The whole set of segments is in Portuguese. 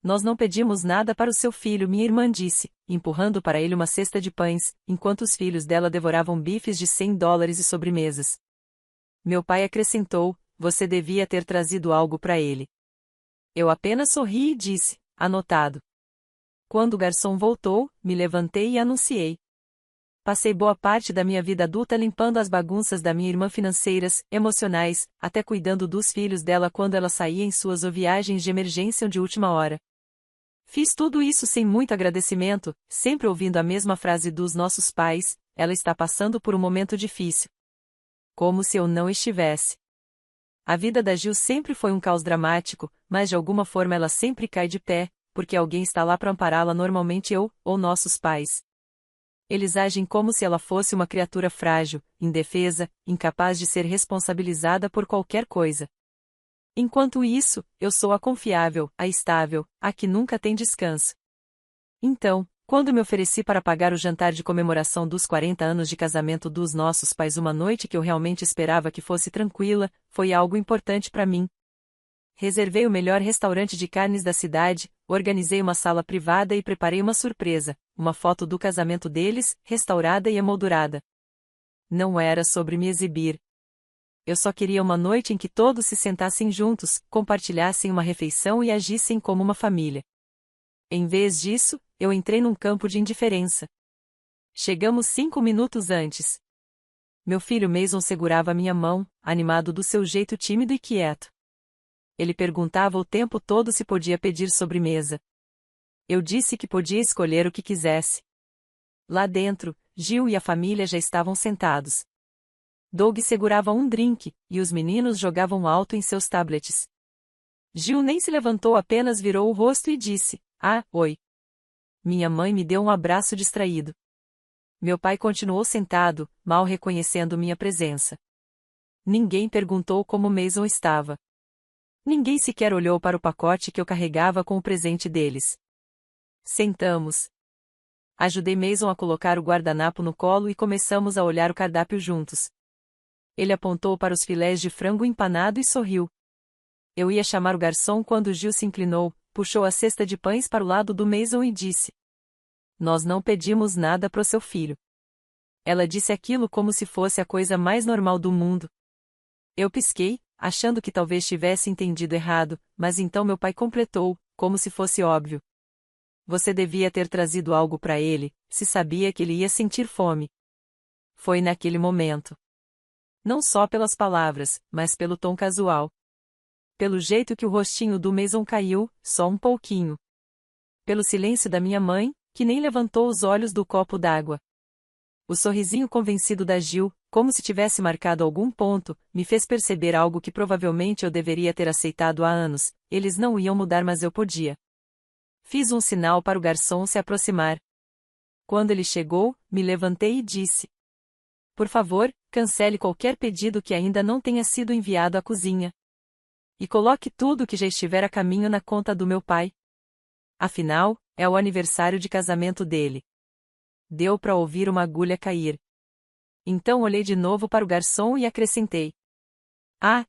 Nós não pedimos nada para o seu filho, minha irmã disse, empurrando para ele uma cesta de pães, enquanto os filhos dela devoravam bifes de US$ 100 e sobremesas. Meu pai acrescentou, você devia ter trazido algo para ele. Eu apenas sorri e disse, anotado. Quando o garçom voltou, me levantei e anunciei. Passei boa parte da minha vida adulta limpando as bagunças da minha irmã financeiras, emocionais, até cuidando dos filhos dela quando ela saía em suas viagens de emergência ou de última hora. Fiz tudo isso sem muito agradecimento, sempre ouvindo a mesma frase dos nossos pais, ela está passando por um momento difícil. Como se eu não estivesse. A vida da Gil sempre foi um caos dramático, mas de alguma forma ela sempre cai de pé, porque alguém está lá para ampará-la, normalmente eu, ou nossos pais. Eles agem como se ela fosse uma criatura frágil, indefesa, incapaz de ser responsabilizada por qualquer coisa. Enquanto isso, eu sou a confiável, a estável, a que nunca tem descanso. Então, quando me ofereci para pagar o jantar de comemoração dos 40 anos de casamento dos nossos pais, uma noite que eu realmente esperava que fosse tranquila, foi algo importante para mim. Reservei o melhor restaurante de carnes da cidade, organizei uma sala privada e preparei uma surpresa, uma foto do casamento deles, restaurada e emoldurada. Não era sobre me exibir. Eu só queria uma noite em que todos se sentassem juntos, compartilhassem uma refeição e agissem como uma família. Em vez disso, eu entrei num campo de indiferença. Chegamos 5 minutos antes. Meu filho Mason segurava minha mão, animado do seu jeito tímido e quieto. Ele perguntava o tempo todo se podia pedir sobremesa. Eu disse que podia escolher o que quisesse. Lá dentro, Gil e a família já estavam sentados. Doug segurava um drink, e os meninos jogavam alto em seus tablets. Gil nem se levantou, apenas virou o rosto e disse, oi. Minha mãe me deu um abraço distraído. Meu pai continuou sentado, mal reconhecendo minha presença. Ninguém perguntou como Mason estava. Ninguém sequer olhou para o pacote que eu carregava com o presente deles. Sentamos. Ajudei Mason a colocar o guardanapo no colo e começamos a olhar o cardápio juntos. Ele apontou para os filés de frango empanado e sorriu. Eu ia chamar o garçom quando Gil se inclinou, puxou a cesta de pães para o lado do Mason e disse: Nós não pedimos nada pro seu filho. Ela disse aquilo como se fosse a coisa mais normal do mundo. Eu pisquei, achando que talvez tivesse entendido errado, mas então meu pai completou, como se fosse óbvio. Você devia ter trazido algo para ele, se sabia que ele ia sentir fome. Foi naquele momento. Não só pelas palavras, mas pelo tom casual. Pelo jeito que o rostinho do Mason caiu, só um pouquinho. Pelo silêncio da minha mãe, que nem levantou os olhos do copo d'água. O sorrisinho convencido da Gil, como se tivesse marcado algum ponto, me fez perceber algo que provavelmente eu deveria ter aceitado há anos: eles não iam mudar, mas eu podia. Fiz um sinal para o garçom se aproximar. Quando ele chegou, me levantei e disse: Por favor, cancele qualquer pedido que ainda não tenha sido enviado à cozinha. E coloque tudo que já estiver a caminho na conta do meu pai. Afinal, é o aniversário de casamento dele. Deu para ouvir uma agulha cair. Então olhei de novo para o garçom e acrescentei: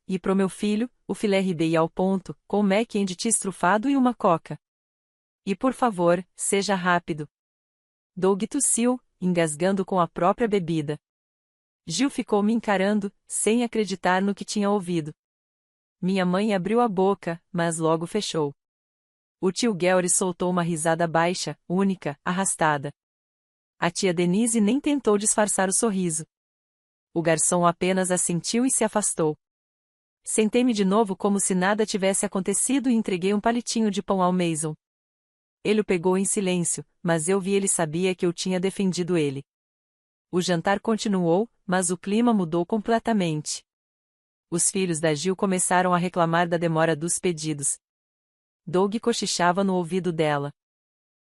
e pro meu filho, o filé ribeye ao ponto, com mac and cheese trufado e uma coca. E por favor, seja rápido. Doug tossiu, engasgando com a própria bebida. Gil ficou me encarando, sem acreditar no que tinha ouvido. Minha mãe abriu a boca, mas logo fechou. O tio Gary soltou uma risada baixa, única, arrastada. A tia Denise nem tentou disfarçar o sorriso. O garçom apenas assentiu e se afastou. Sentei-me de novo como se nada tivesse acontecido e entreguei um palitinho de pão ao Mason. Ele o pegou em silêncio, mas eu vi ele sabia que eu tinha defendido ele. O jantar continuou, mas o clima mudou completamente. Os filhos da Gil começaram a reclamar da demora dos pedidos. Doug cochichava no ouvido dela.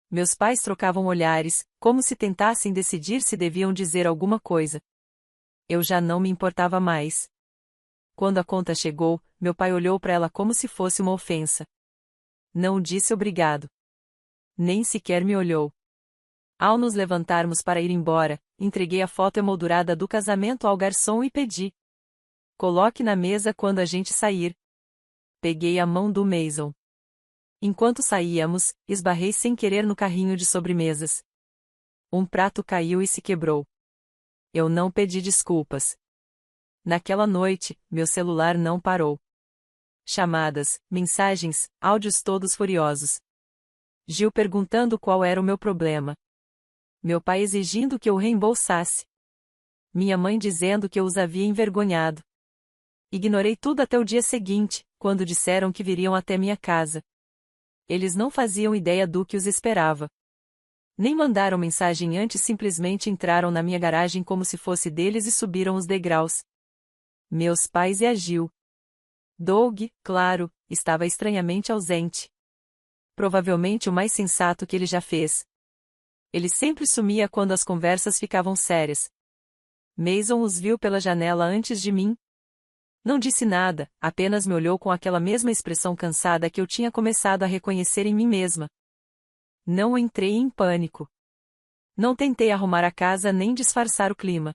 Meus pais trocavam olhares, como se tentassem decidir se deviam dizer alguma coisa. Eu já não me importava mais. Quando a conta chegou, meu pai olhou para ela como se fosse uma ofensa. Não disse obrigado. Nem sequer me olhou. Ao nos levantarmos para ir embora, entreguei a foto emoldurada do casamento ao garçom e pedi: Coloque na mesa quando a gente sair. Peguei a mão do Mason. Enquanto saíamos, esbarrei sem querer no carrinho de sobremesas. Um prato caiu e se quebrou. Eu não pedi desculpas. Naquela noite, meu celular não parou. Chamadas, mensagens, áudios todos furiosos. Gil perguntando qual era o meu problema. Meu pai exigindo que eu reembolsasse. Minha mãe dizendo que eu os havia envergonhado. Ignorei tudo até o dia seguinte, quando disseram que viriam até minha casa. Eles não faziam ideia do que os esperava. Nem mandaram mensagem antes, simplesmente entraram na minha garagem como se fosse deles e subiram os degraus. Meus pais e a Gil. Doug, claro, estava estranhamente ausente. Provavelmente o mais sensato que ele já fez. Ele sempre sumia quando as conversas ficavam sérias. Mason os viu pela janela antes de mim. Não disse nada, apenas me olhou com aquela mesma expressão cansada que eu tinha começado a reconhecer em mim mesma. Não entrei em pânico. Não tentei arrumar a casa nem disfarçar o clima.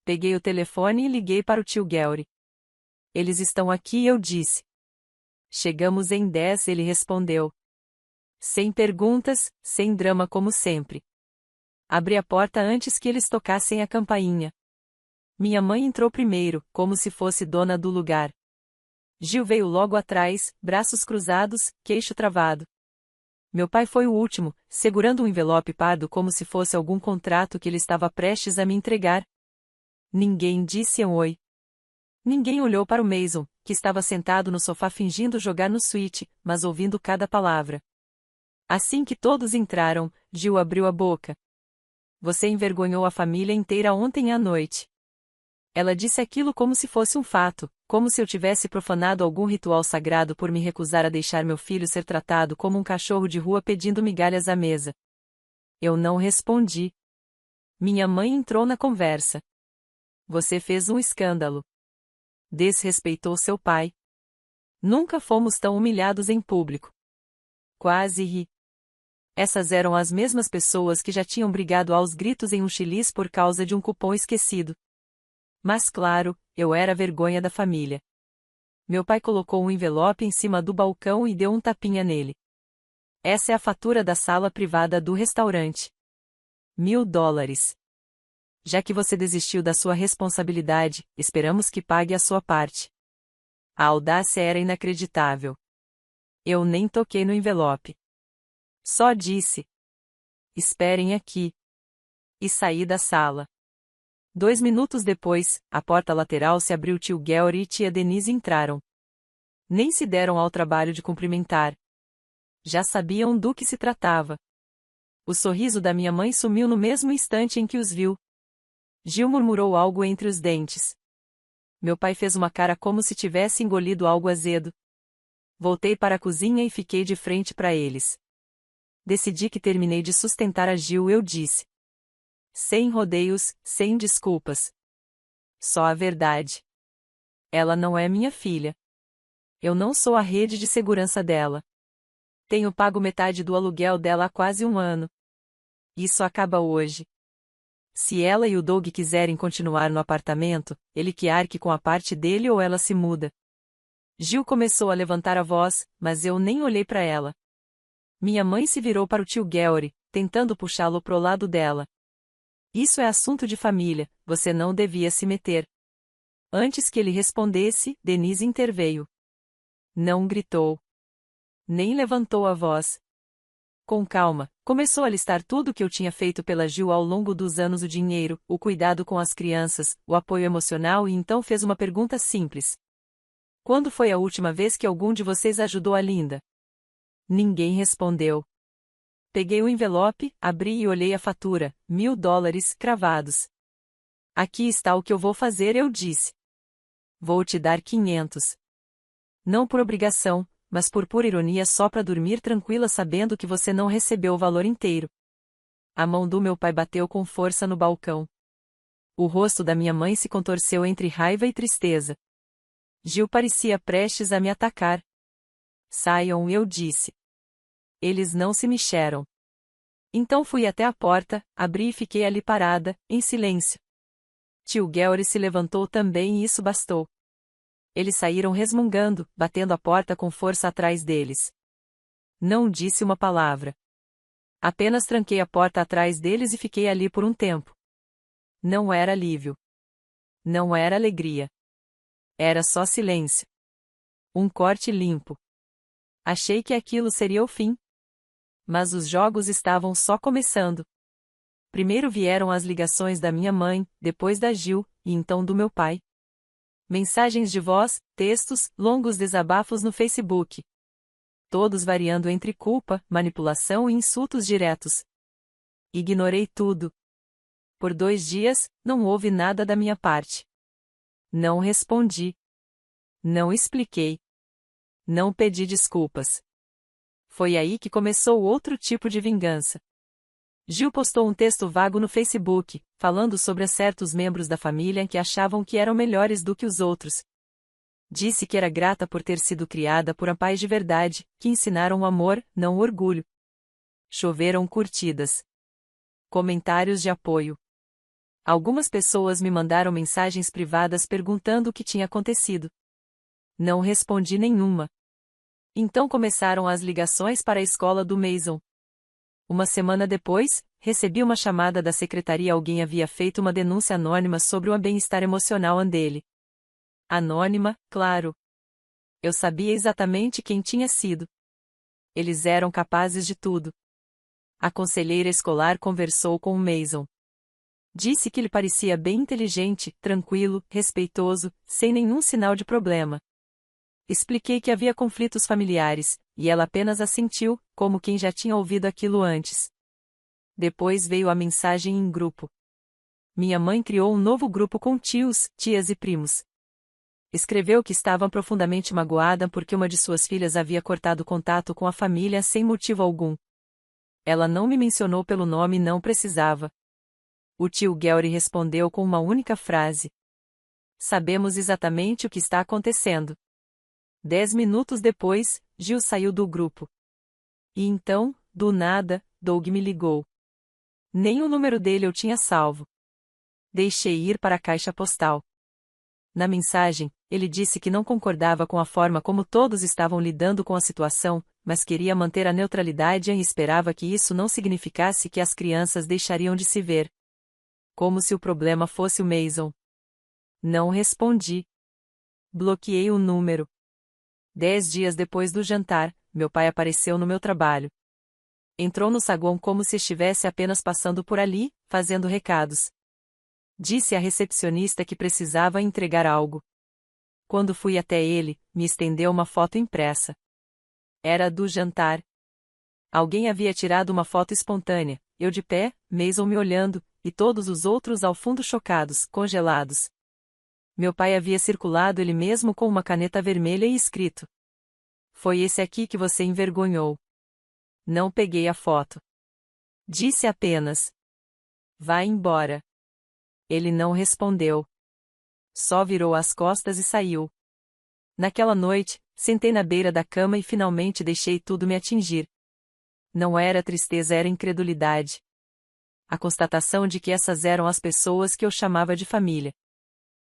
Peguei o telefone e liguei para o tio Gary. Eles estão aqui, eu disse. Chegamos em 10, ele respondeu. Sem perguntas, sem drama como sempre. Abri a porta antes que eles tocassem a campainha. Minha mãe entrou primeiro, como se fosse dona do lugar. Gil veio logo atrás, braços cruzados, queixo travado. Meu pai foi o último, segurando um envelope pardo como se fosse algum contrato que ele estava prestes a me entregar. Ninguém disse um oi. Ninguém olhou para o Mason, que estava sentado no sofá fingindo jogar no Switch, mas ouvindo cada palavra. Assim que todos entraram, Gil abriu a boca. Você envergonhou a família inteira ontem à noite. Ela disse aquilo como se fosse um fato, como se eu tivesse profanado algum ritual sagrado por me recusar a deixar meu filho ser tratado como um cachorro de rua pedindo migalhas à mesa. Eu não respondi. Minha mãe entrou na conversa. Você fez um escândalo. Desrespeitou seu pai. Nunca fomos tão humilhados em público. Quase ri. Essas eram as mesmas pessoas que já tinham brigado aos gritos em um Chili's por causa de um cupom esquecido. Mas claro, eu era a vergonha da família. Meu pai colocou um envelope em cima do balcão e deu um tapinha nele. Essa é a fatura da sala privada do restaurante. $1.000. Já que você desistiu da sua responsabilidade, esperamos que pague a sua parte. A audácia era inacreditável. Eu nem toquei no envelope. Só disse: esperem aqui. E saí da sala. 2 minutos depois, a porta lateral se abriu. Tio Gary e tia Denise entraram. Nem se deram ao trabalho de cumprimentar. Já sabiam do que se tratava. O sorriso da minha mãe sumiu no mesmo instante em que os viu. Gil murmurou algo entre os dentes. Meu pai fez uma cara como se tivesse engolido algo azedo. Voltei para a cozinha e fiquei de frente para eles. Decidi que terminei de sustentar a Gil, eu disse. Sem rodeios, sem desculpas. Só a verdade. Ela não é minha filha. Eu não sou a rede de segurança dela. Tenho pago metade do aluguel dela há quase 1 ano. Isso acaba hoje. Se ela e o Doug quiserem continuar no apartamento, ele que arque com a parte dele ou ela se muda. Gil começou a levantar a voz, mas eu nem olhei para ela. Minha mãe se virou para o tio Gary, tentando puxá-lo pro lado dela. Isso é assunto de família, você não devia se meter. Antes que ele respondesse, Denise interveio. Não gritou. Nem levantou a voz. Com calma, começou a listar tudo o que eu tinha feito pela Gil ao longo dos anos: o dinheiro, o cuidado com as crianças, o apoio emocional, e então fez uma pergunta simples. Quando foi a última vez que algum de vocês ajudou a Linda? Ninguém respondeu. Peguei o envelope, abri e olhei a fatura, $1.000 cravados. Aqui está o que eu vou fazer, eu disse. Vou te dar 500. Não por obrigação, mas por pura ironia, só para dormir tranquila sabendo que você não recebeu o valor inteiro. A mão do meu pai bateu com força no balcão. O rosto da minha mãe se contorceu entre raiva e tristeza. Gil parecia prestes a me atacar. Saiam, eu disse. Eles não se mexeram. Então fui até a porta, abri e fiquei ali parada, em silêncio. Tio Gary se levantou também e isso bastou. Eles saíram resmungando, batendo a porta com força atrás deles. Não disse uma palavra. Apenas tranquei a porta atrás deles e fiquei ali por um tempo. Não era alívio. Não era alegria. Era só silêncio. Um corte limpo. Achei que aquilo seria o fim. Mas os jogos estavam só começando. Primeiro vieram as ligações da minha mãe, depois da Gil, e então do meu pai. Mensagens de voz, textos, longos desabafos no Facebook. Todos variando entre culpa, manipulação e insultos diretos. Ignorei tudo. Por 2 dias, não houve nada da minha parte. Não respondi. Não expliquei. Não pedi desculpas. Foi aí que começou outro tipo de vingança. Gil postou um texto vago no Facebook, falando sobre certos membros da família que achavam que eram melhores do que os outros. Disse que era grata por ter sido criada por pais de verdade, que ensinaram o amor, não o orgulho. Choveram curtidas. Comentários de apoio. Algumas pessoas me mandaram mensagens privadas perguntando o que tinha acontecido. Não respondi nenhuma. Então começaram as ligações para a escola do Mason. Uma semana depois, recebi uma chamada da secretaria. Alguém havia feito uma denúncia anônima sobre o bem-estar emocional dele. Anônima, claro. Eu sabia exatamente quem tinha sido. Eles eram capazes de tudo. A conselheira escolar conversou com o Mason. Disse que ele parecia bem inteligente, tranquilo, respeitoso, sem nenhum sinal de problema. Expliquei que havia conflitos familiares, e ela apenas assentiu, como quem já tinha ouvido aquilo antes. Depois veio a mensagem em grupo. Minha mãe criou um novo grupo com tios, tias e primos. Escreveu que estava profundamente magoada porque uma de suas filhas havia cortado contato com a família sem motivo algum. Ela não me mencionou pelo nome e não precisava. O tio Gary respondeu com uma única frase. Sabemos exatamente o que está acontecendo. 10 minutos depois, Gil saiu do grupo. E então, do nada, Doug me ligou. Nem o número dele eu tinha salvo. Deixei ir para a caixa postal. Na mensagem, ele disse que não concordava com a forma como todos estavam lidando com a situação, mas queria manter a neutralidade e esperava que isso não significasse que as crianças deixariam de se ver. Como se o problema fosse o Mason. Não respondi. Bloqueei o número. 10 dias depois do jantar, meu pai apareceu no meu trabalho. Entrou no saguão como se estivesse apenas passando por ali, fazendo recados. Disse à recepcionista que precisava entregar algo. Quando fui até ele, me estendeu uma foto impressa. Era do jantar. Alguém havia tirado uma foto espontânea, eu de pé, Mason me olhando, e todos os outros ao fundo chocados, congelados. Meu pai havia circulado ele mesmo com uma caneta vermelha e escrito: "Foi esse aqui que você envergonhou." Não peguei a foto. Disse apenas: "Vá embora." Ele não respondeu. Só virou as costas e saiu. Naquela noite, sentei na beira da cama e finalmente deixei tudo me atingir. Não era tristeza, era incredulidade. A constatação de que essas eram as pessoas que eu chamava de família.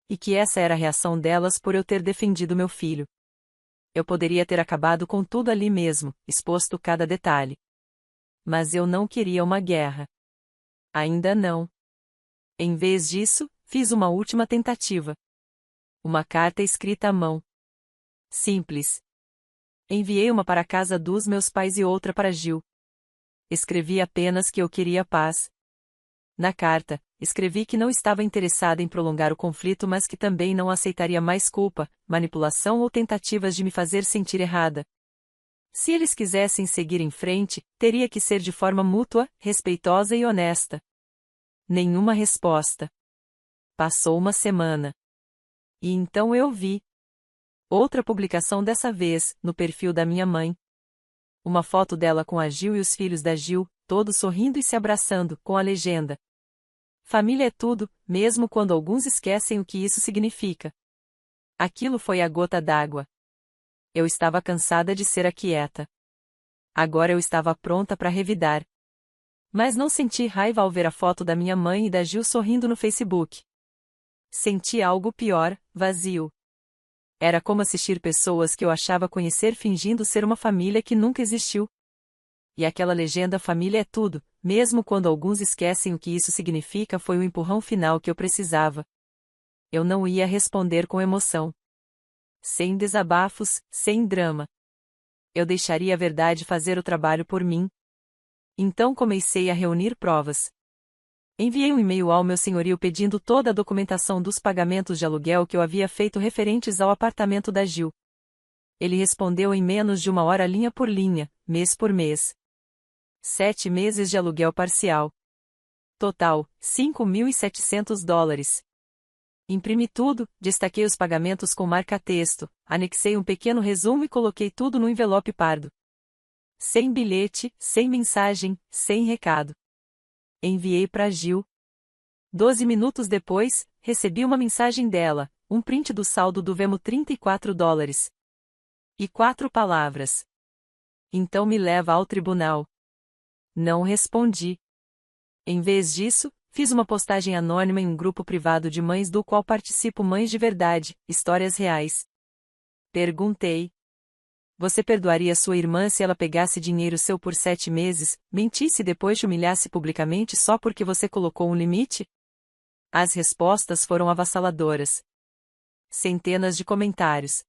E que essa era a reação delas por eu ter defendido meu filho. Eu poderia ter acabado com tudo ali mesmo, exposto cada detalhe. Mas eu não queria uma guerra. Ainda não. Em vez disso, fiz uma última tentativa. Uma carta escrita à mão. Simples. Enviei uma para a casa dos meus pais e outra para Gil. Escrevi apenas que eu queria paz. Na carta, escrevi que não estava interessada em prolongar o conflito, mas que também não aceitaria mais culpa, manipulação ou tentativas de me fazer sentir errada. Se eles quisessem seguir em frente, teria que ser de forma mútua, respeitosa e honesta. Nenhuma resposta. Passou uma semana. E então eu vi. Outra publicação, dessa vez, no perfil da minha mãe. Uma foto dela com a Gil e os filhos da Gil, todos sorrindo e se abraçando, com a legenda: "Família é tudo, mesmo quando alguns esquecem o que isso significa." Aquilo foi a gota d'água. Eu estava cansada de ser a quieta. Agora eu estava pronta para revidar. Mas não senti raiva ao ver a foto da minha mãe e da Gil sorrindo no Facebook. Senti algo pior, vazio. Era como assistir pessoas que eu achava conhecer fingindo ser uma família que nunca existiu. E aquela legenda família é tudo, mesmo quando alguns esquecem o que isso significa, foi o empurrão final que eu precisava. Eu não ia responder com emoção. Sem desabafos, sem drama. Eu deixaria a verdade fazer o trabalho por mim. Então comecei a reunir provas. Enviei um e-mail ao meu senhorio pedindo toda a documentação dos pagamentos de aluguel que eu havia feito referentes ao apartamento da Gil. Ele respondeu em menos de 1 hora linha por linha, mês por mês. 7 meses de aluguel parcial. Total, $5.700. Imprimi tudo, destaquei os pagamentos com marca-texto, anexei um pequeno resumo e coloquei tudo no envelope pardo. Sem bilhete, sem mensagem, sem recado. Enviei para Gil. 12 minutos depois, recebi uma mensagem dela, um print do saldo do Venmo $34. E 4 palavras. Então me leva ao tribunal. Não respondi. Em vez disso, fiz uma postagem anônima em um grupo privado de mães do qual participo, Mães de Verdade, Histórias Reais. Perguntei. Você perdoaria sua irmã se ela pegasse dinheiro seu por 7 meses, mentisse e depois te humilhasse publicamente só porque você colocou um limite? As respostas foram avassaladoras. Centenas de comentários.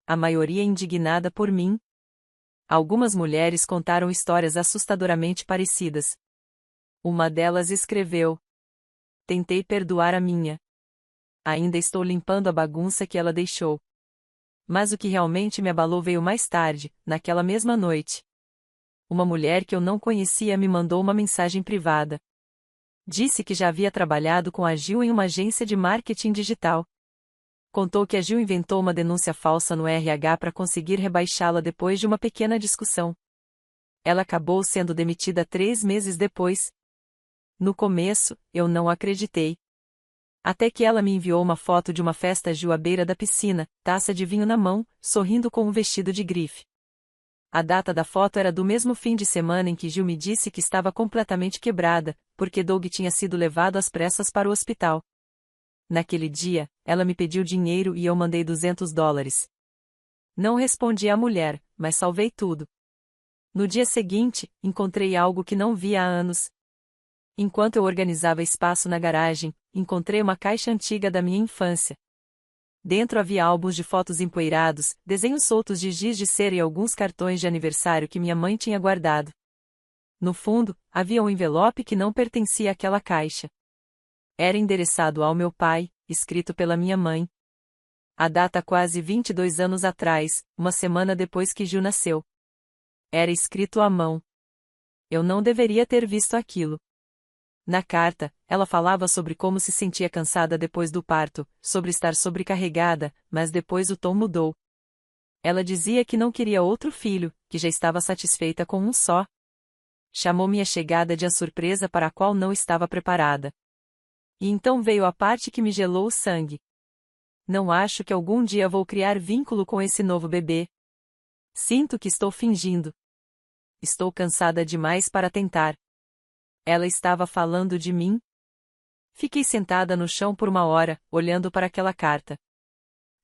A maioria indignada por mim. Algumas mulheres contaram histórias assustadoramente parecidas. Uma delas escreveu: tentei perdoar a minha. Ainda estou limpando a bagunça que ela deixou. Mas o que realmente me abalou veio mais tarde, naquela mesma noite. Uma mulher que eu não conhecia me mandou uma mensagem privada. Disse que já havia trabalhado com a Gil em uma agência de marketing digital. Contou que a Gil inventou uma denúncia falsa no RH para conseguir rebaixá-la depois de uma pequena discussão. Ela acabou sendo demitida 3 meses depois. No começo, eu não acreditei. Até que ela me enviou uma foto de uma festa Gil à beira da piscina, taça de vinho na mão, sorrindo com um vestido de grife. A data da foto era do mesmo fim de semana em que Gil me disse que estava completamente quebrada, porque Doug tinha sido levado às pressas para o hospital. Naquele dia, ela me pediu dinheiro e eu mandei $200. Não respondi à mulher, mas salvei tudo. No dia seguinte, encontrei algo que não via há anos. Enquanto eu organizava espaço na garagem, encontrei uma caixa antiga da minha infância. Dentro havia álbuns de fotos empoeirados, desenhos soltos de giz de cera e alguns cartões de aniversário que minha mãe tinha guardado. No fundo, havia um envelope que não pertencia àquela caixa. Era endereçado ao meu pai, escrito pela minha mãe. A data quase 22 anos atrás, uma semana depois que Gil nasceu. Era escrito à mão. Eu não deveria ter visto aquilo. Na carta, ela falava sobre como se sentia cansada depois do parto, sobre estar sobrecarregada, mas depois o tom mudou. Ela dizia que não queria outro filho, que já estava satisfeita com um só. Chamou minha chegada de a surpresa para a qual não estava preparada. E então veio a parte que me gelou o sangue. Não acho que algum dia vou criar vínculo com esse novo bebê. Sinto que estou fingindo. Estou cansada demais para tentar. Ela estava falando de mim? Fiquei sentada no chão por 1 hora, olhando para aquela carta.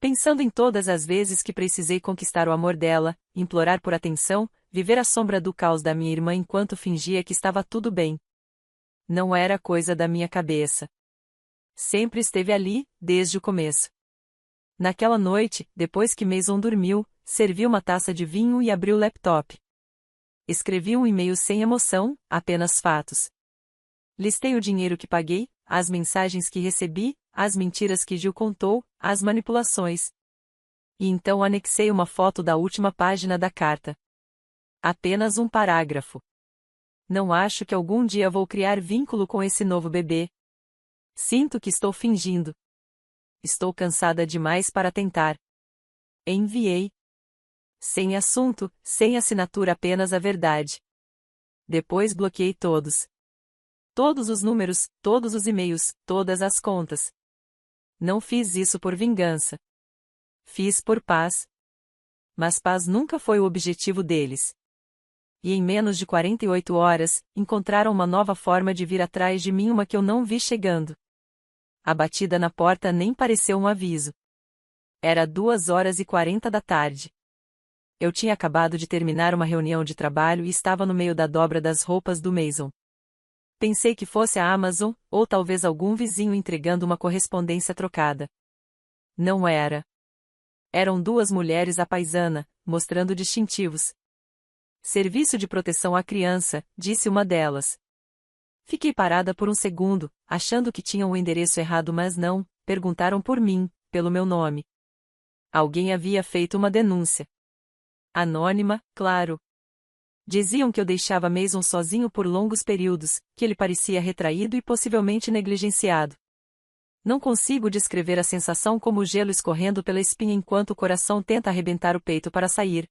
Pensando em todas as vezes que precisei conquistar o amor dela, implorar por atenção, viver à sombra do caos da minha irmã enquanto fingia que estava tudo bem. Não era coisa da minha cabeça. Sempre esteve ali, desde o começo. Naquela noite, depois que Mason dormiu, servi uma taça de vinho e abri o laptop. Escrevi um e-mail sem emoção, apenas fatos. Listei o dinheiro que paguei, as mensagens que recebi, as mentiras que Gil contou, as manipulações. E então anexei uma foto da última página da carta. Apenas um parágrafo. Não acho que algum dia vou criar vínculo com esse novo bebê. Sinto que estou fingindo. Estou cansada demais para tentar. Enviei. Sem assunto, sem assinatura, apenas a verdade. Depois bloqueei todos. Todos os números, todos os e-mails, todas as contas. Não fiz isso por vingança. Fiz por paz. Mas paz nunca foi o objetivo deles. E em menos de 48 horas, encontraram uma nova forma de vir atrás de mim, uma que eu não vi chegando. A batida na porta nem pareceu um aviso. Era 2h40 da tarde. Eu tinha acabado de terminar uma reunião de trabalho e estava no meio da dobra das roupas do Mason. Pensei que fosse a Amazon, ou talvez algum vizinho entregando uma correspondência trocada. Não era. Eram duas mulheres à paisana, mostrando distintivos. Serviço de proteção à criança, disse uma delas. Fiquei parada por um segundo, achando que tinham o endereço errado, mas não, perguntaram por mim, pelo meu nome. Alguém havia feito uma denúncia. Anônima, claro. Diziam que eu deixava Mason sozinho por longos períodos, que ele parecia retraído e possivelmente negligenciado. Não consigo descrever a sensação como o gelo escorrendo pela espinha enquanto o coração tenta arrebentar o peito para sair.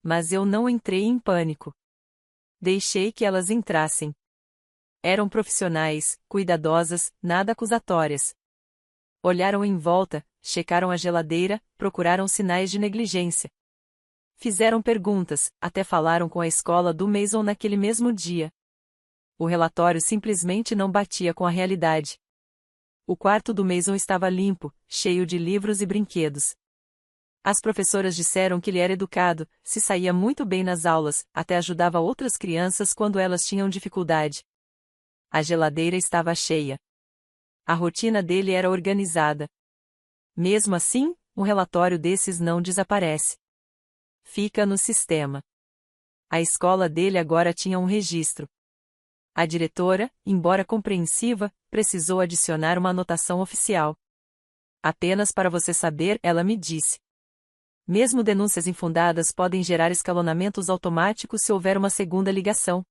Mas eu não entrei em pânico. Deixei que elas entrassem. Eram profissionais, cuidadosas, nada acusatórias. Olharam em volta, checaram a geladeira, procuraram sinais de negligência. Fizeram perguntas, até falaram com a escola do Mason naquele mesmo dia. O relatório simplesmente não batia com a realidade. O quarto do Mason estava limpo, cheio de livros e brinquedos. As professoras disseram que ele era educado, se saía muito bem nas aulas, até ajudava outras crianças quando elas tinham dificuldade. A geladeira estava cheia. A rotina dele era organizada. Mesmo assim, um relatório desses não desaparece. Fica no sistema. A escola dele agora tinha um registro. A diretora, embora compreensiva, precisou adicionar uma anotação oficial. Apenas para você saber, ela me disse. Mesmo denúncias infundadas podem gerar escalonamentos automáticos se houver uma segunda ligação.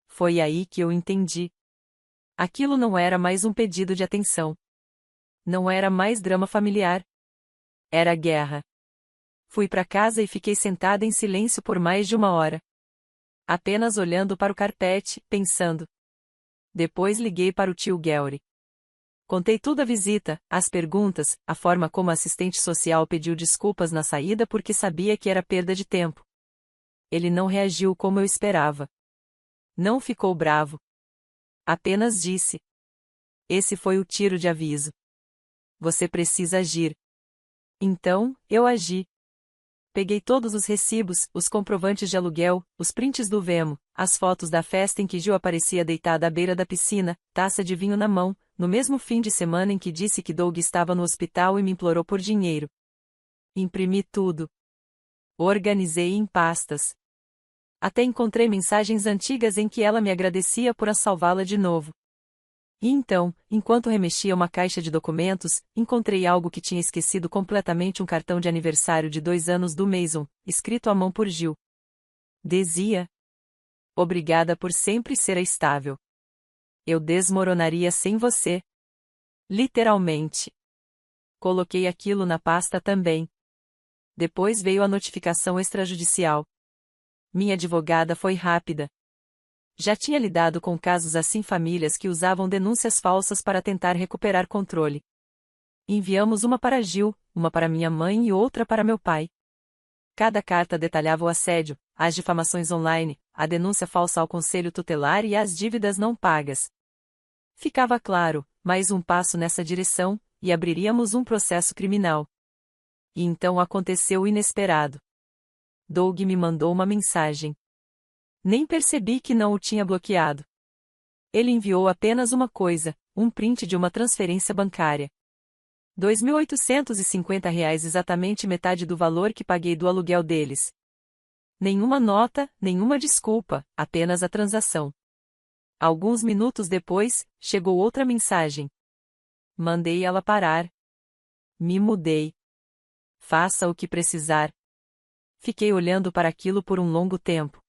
Foi aí que eu entendi. Aquilo não era mais um pedido de atenção. Não era mais drama familiar. Era guerra. Fui para casa e fiquei sentada em silêncio por mais de 1 hora. Apenas olhando para o carpete, pensando. Depois liguei para o tio Gary. Contei tudo à visita, as perguntas, a forma como a assistente social pediu desculpas na saída porque sabia que era perda de tempo. Ele não reagiu como eu esperava. Não ficou bravo. Apenas disse. Esse foi o tiro de aviso. Você precisa agir. Então, eu agi. Peguei todos os recibos, os comprovantes de aluguel, os prints do Vemo, as fotos da festa em que Gil aparecia deitada à beira da piscina, taça de vinho na mão, no mesmo fim de semana em que disse que Doug estava no hospital e me implorou por dinheiro. Imprimi tudo. Organizei em pastas. Até encontrei mensagens antigas em que ela me agradecia por a salvá-la de novo. E então, enquanto remexia uma caixa de documentos, encontrei algo que tinha esquecido completamente: um cartão de aniversário de 2 anos do Mason, escrito à mão por Gil. Dizia: obrigada por sempre ser estável. Eu desmoronaria sem você. Literalmente. Coloquei aquilo na pasta também. Depois veio a notificação extrajudicial. Minha advogada foi rápida. Já tinha lidado com casos assim, famílias que usavam denúncias falsas para tentar recuperar controle. Enviamos uma para Gil, uma para minha mãe e outra para meu pai. Cada carta detalhava o assédio, as difamações online, a denúncia falsa ao conselho tutelar e as dívidas não pagas. Ficava claro, mais um passo nessa direção, e abriríamos um processo criminal. E então aconteceu o inesperado. Doug me mandou uma mensagem. Nem percebi que não o tinha bloqueado. Ele enviou apenas uma coisa, um print de uma transferência bancária. R$ 2.850, exatamente metade do valor que paguei do aluguel deles. Nenhuma nota, nenhuma desculpa, apenas a transação. Alguns minutos depois, chegou outra mensagem. Mandei ela parar. Me mudei. Faça o que precisar. Fiquei olhando para aquilo por um longo tempo.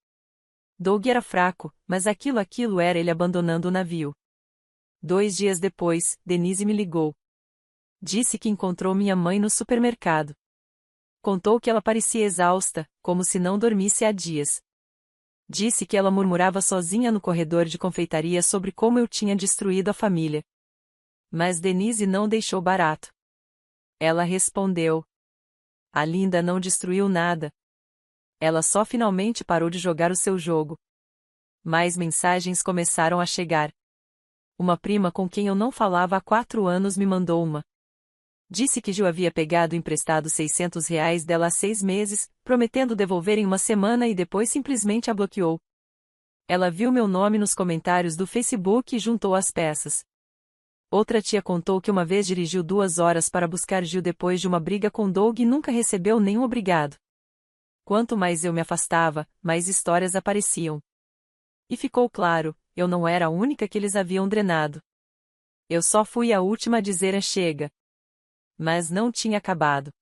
Doug era fraco, mas aquilo era ele abandonando o navio. 2 dias depois, Denise me ligou. Disse que encontrou minha mãe no supermercado. Contou que ela parecia exausta, como se não dormisse há dias. Disse que ela murmurava sozinha no corredor de confeitaria sobre como eu tinha destruído a família. Mas Denise não deixou barato. Ela respondeu. A Linda não destruiu nada. Ela só finalmente parou de jogar o seu jogo. Mais mensagens começaram a chegar. Uma prima com quem eu não falava há 4 anos me mandou uma. Disse que Gil havia pegado emprestado R$ 600 dela há 6 meses, prometendo devolver em uma semana e depois simplesmente a bloqueou. Ela viu meu nome nos comentários do Facebook e juntou as peças. Outra tia contou que uma vez dirigiu 2 horas para buscar Gil depois de uma briga com Doug e nunca recebeu nenhum obrigado. Quanto mais eu me afastava, mais histórias apareciam. E ficou claro, eu não era a única que eles haviam drenado. Eu só fui a última a dizer chega. Mas não tinha acabado.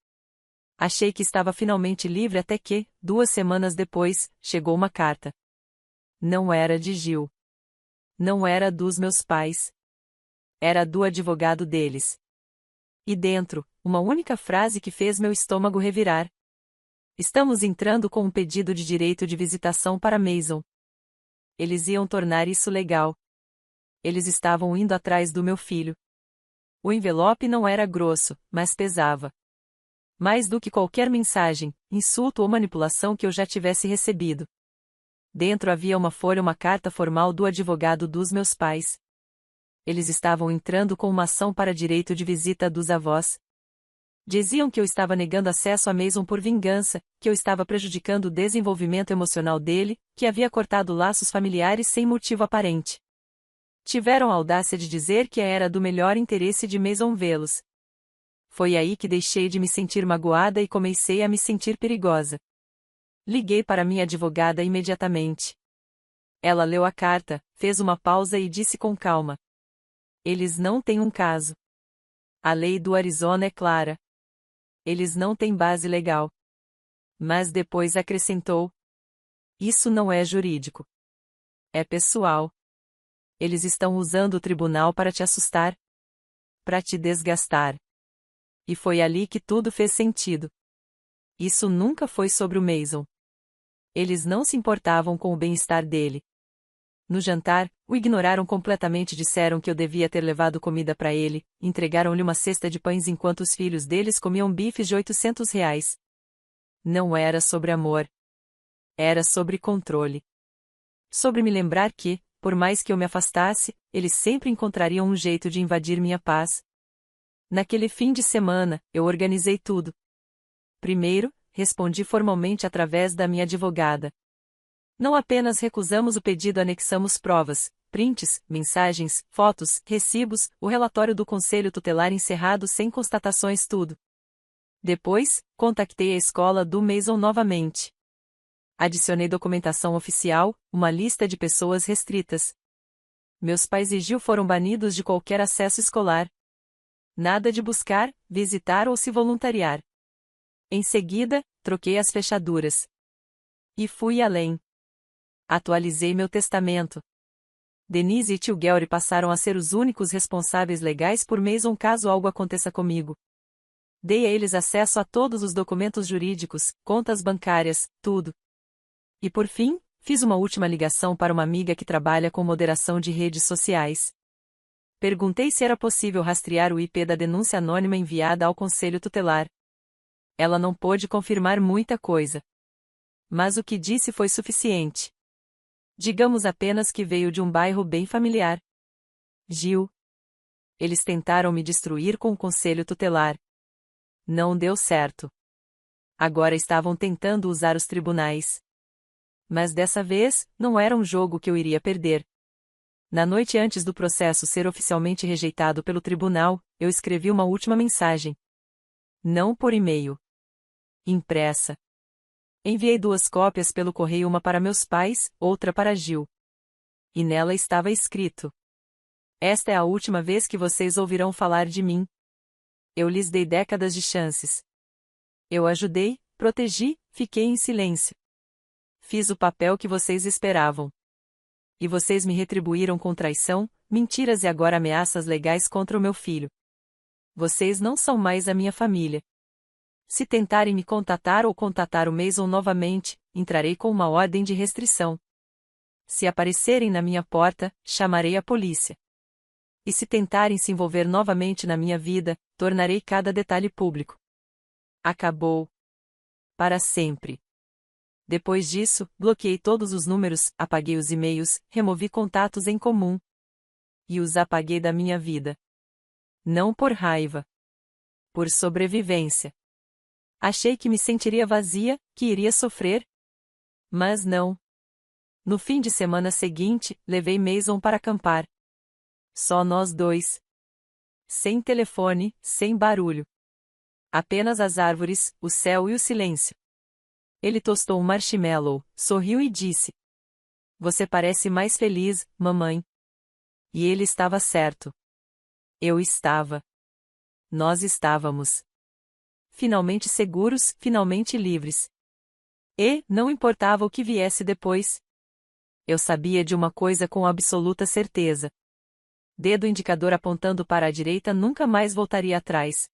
Achei que estava finalmente livre até que, 2 semanas depois, chegou uma carta. Não era de Gil. Não era dos meus pais. Era do advogado deles. E dentro, uma única frase que fez meu estômago revirar. Estamos entrando com um pedido de direito de visitação para Mason. Eles iam tornar isso legal. Eles estavam indo atrás do meu filho. O envelope não era grosso, mas pesava. Mais do que qualquer mensagem, insulto ou manipulação que eu já tivesse recebido. Dentro havia uma carta formal do advogado dos meus pais. Eles estavam entrando com uma ação para direito de visita dos avós. Diziam que eu estava negando acesso a Mason por vingança, que eu estava prejudicando o desenvolvimento emocional dele, que havia cortado laços familiares sem motivo aparente. Tiveram a audácia de dizer que era do melhor interesse de Mason vê-los. Foi aí que deixei de me sentir magoada e comecei a me sentir perigosa. Liguei para minha advogada imediatamente. Ela leu a carta, fez uma pausa e disse com calma: eles não têm um caso. A lei do Arizona é clara. Eles não têm base legal. Mas depois acrescentou: isso não é jurídico. É pessoal. Eles estão usando o tribunal para te assustar. Para te desgastar. E foi ali que tudo fez sentido. Isso nunca foi sobre o Mason. Eles não se importavam com o bem-estar dele. No jantar, o ignoraram completamente, disseram que eu devia ter levado comida para ele, entregaram-lhe uma cesta de pães enquanto os filhos deles comiam bifes de R$ 800. Não era sobre amor. Era sobre controle. Sobre me lembrar que, por mais que eu me afastasse, eles sempre encontrariam um jeito de invadir minha paz. Naquele fim de semana, eu organizei tudo. Primeiro, respondi formalmente através da minha advogada. Não apenas recusamos o pedido, anexamos provas, prints, mensagens, fotos, recibos, o relatório do Conselho Tutelar encerrado sem constatações, tudo. Depois, contactei a escola do Mason novamente. Adicionei documentação oficial, uma lista de pessoas restritas. Meus pais e Gil foram banidos de qualquer acesso escolar. Nada de buscar, visitar ou se voluntariar. Em seguida, troquei as fechaduras. E fui além. Atualizei meu testamento. Denise e tio Gary passaram a ser os únicos responsáveis legais por Mason caso algo aconteça comigo. Dei a eles acesso a todos os documentos jurídicos, contas bancárias, tudo. E por fim, fiz uma última ligação para uma amiga que trabalha com moderação de redes sociais. Perguntei se era possível rastrear o IP da denúncia anônima enviada ao Conselho Tutelar. Ela não pôde confirmar muita coisa. Mas o que disse foi suficiente. Digamos apenas que veio de um bairro bem familiar. Gil. Eles tentaram me destruir com o Conselho Tutelar. Não deu certo. Agora estavam tentando usar os tribunais. Mas dessa vez, não era um jogo que eu iria perder. Na noite antes do processo ser oficialmente rejeitado pelo tribunal, eu escrevi uma última mensagem. Não por e-mail. Impressa. Enviei 2 cópias pelo correio, uma para meus pais, outra para Gil. E nela estava escrito: esta é a última vez que vocês ouvirão falar de mim. Eu lhes dei décadas de chances. Eu ajudei, protegi, fiquei em silêncio. Fiz o papel que vocês esperavam. E vocês me retribuíram com traição, mentiras e agora ameaças legais contra o meu filho. Vocês não são mais a minha família. Se tentarem me contatar ou contatar o Mason novamente, entrarei com uma ordem de restrição. Se aparecerem na minha porta, chamarei a polícia. E se tentarem se envolver novamente na minha vida, tornarei cada detalhe público. Acabou. Para sempre. Depois disso, bloqueei todos os números, apaguei os e-mails, removi contatos em comum. E os apaguei da minha vida. Não por raiva. por sobrevivência. Achei que me sentiria vazia, que iria sofrer. Mas não. No fim de semana seguinte, levei Mason para acampar. Só nós dois. Sem telefone, sem barulho. Apenas as árvores, o céu e o silêncio. Ele tostou um marshmallow, sorriu e disse: "Você parece mais feliz, mamãe." E ele estava certo. Eu estava. Nós estávamos. Finalmente seguros, finalmente livres. E, não importava o que viesse depois. Eu sabia de uma coisa com absoluta certeza. Dedo indicador apontando para a direita nunca mais voltaria atrás.